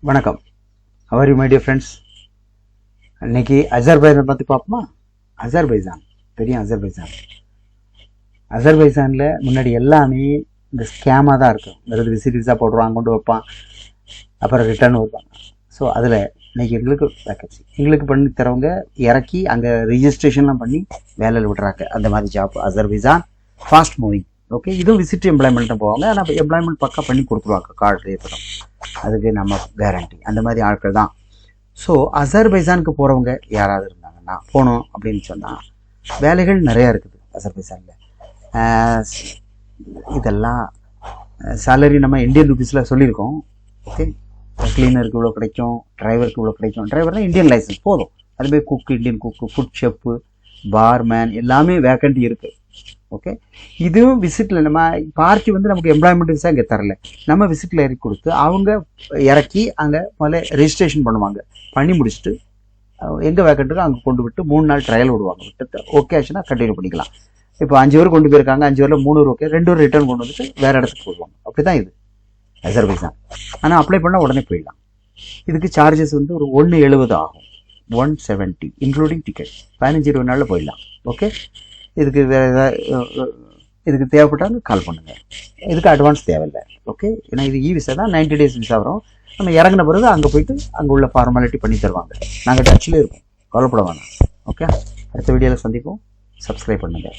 வணக்கம். How are you my dear friends? இன்னைக்கு அசர்பைஜான் பற்றி பார்ப்போமா? அசர்பைஜான் தெரியும். அசர்பைஜானில் முன்னாடி எல்லாமே இந்த ஸ்கேமாக தான் இருக்கும். வெறும் விசிட்டிஸாக போடுவான், கொண்டு வைப்பான், அப்புறம் ரிட்டர்ன் வைப்பாங்க. ஸோ அதில் இன்னைக்கு எங்களுக்கு வேக்கன்சி எங்களுக்கு பண்ணி தரவங்க இறக்கி அங்கே ரிஜிஸ்ட்ரேஷன்லாம் பண்ணி வேலையில் விடுறாங்க. அந்த மாதிரி job Azerbaijan fast moving. Okay, இதுவும் விசிட் எம்ப்ளாய்மெண்ட் போவாங்க. ஆனால் எம்ப்ளாய்மெண்ட் பக்கா பண்ணி கொடுத்துருவாங்க. கார்டு ஏற்படும், அதுக்கு நம்ம கேரண்டி. அந்த மாதிரி ஆட்கள் தான். ஸோ அசர்பைஜானுக்கு போகிறவங்க யாராவது இருந்தாங்கன்னா போகணும் அப்படின்னு சொன்னால் வேலைகள் நிறையா இருக்குது அசர்பைஜானில். இதெல்லாம் சேலரி நம்ம இந்தியன் ருபீஸில் சொல்லியிருக்கோம். ஓகே, கிளீனருக்கு இவ்வளோ கிடைக்கும், டிரைவருக்கு இவ்வளோ கிடைக்கும். டிரைவர்னால் இந்தியன் லைசன்ஸ் போதும். அதுமாதிரி குக்கு, இந்தியன் குக்கு, ஃபுட் ஷெஃப்பு, பார்மேன் எல்லாமே வேக்கண்டி இருக்குது. ஓகே, இதுவும் விசிட்டில் நம்ம பார்ட்டி நமக்கு எம்ப்ளாய்மெண்ட் விசா இங்கே தரல. நம்ம விசிட்டில் இறக்கி கொடுத்து அவங்க இறக்கி அங்கே முதல்ல ரெஜிஸ்ட்ரேஷன் பண்ணுவாங்க. பண்ணி முடிச்சுட்டு எங்கே வேக்கண்ட்டுக்கோ அங்கே கொண்டு விட்டு 3 நாள் ட்ரையல் விடுவாங்க. விட்டு ஓகே ஆச்சுன்னா கண்டினியூ பண்ணிக்கலாம். இப்போ 5 பேர் கொண்டு போயிருக்காங்க, 5 பேரில் 3 பேர் ஓகே, 2 பேர் ரிட்டர்ன் கொண்டு வந்துட்டு வேறு இடத்துக்கு போடுவாங்க. அப்படி தான் இது அசர்பைஜான். ஆனால் அப்ளை பண்ணால் உடனே போயிடலாம். இதுக்கு சார்ஜஸ் ஒரு 170 ஆகும். 170 இன்க்ளூடிங் டிக்கெட். 15-20 நாளில் போயிடலாம். ஓகே, இதுக்கு வேறு ஏதாவது இதுக்கு தேவைப்பட்டாங்க கால் பண்ணுங்கள். இதுக்கு அட்வான்ஸ் தேவையில்லை. ஓகே, ஏன்னா இது விசா தான், 90 days விசா வரும். நம்ம இறங்கின பிறகு அங்கே போயிட்டு அங்கே உள்ள ஃபார்மாலிட்டி பண்ணி தருவாங்க. நாங்கள் டச்சில் இருப்போம், கவலைப்பட வேணாம். ஓகே, அடுத்த வீடியோவில் சந்திப்போம். சப்ஸ்கிரைப் பண்ணுங்கள்.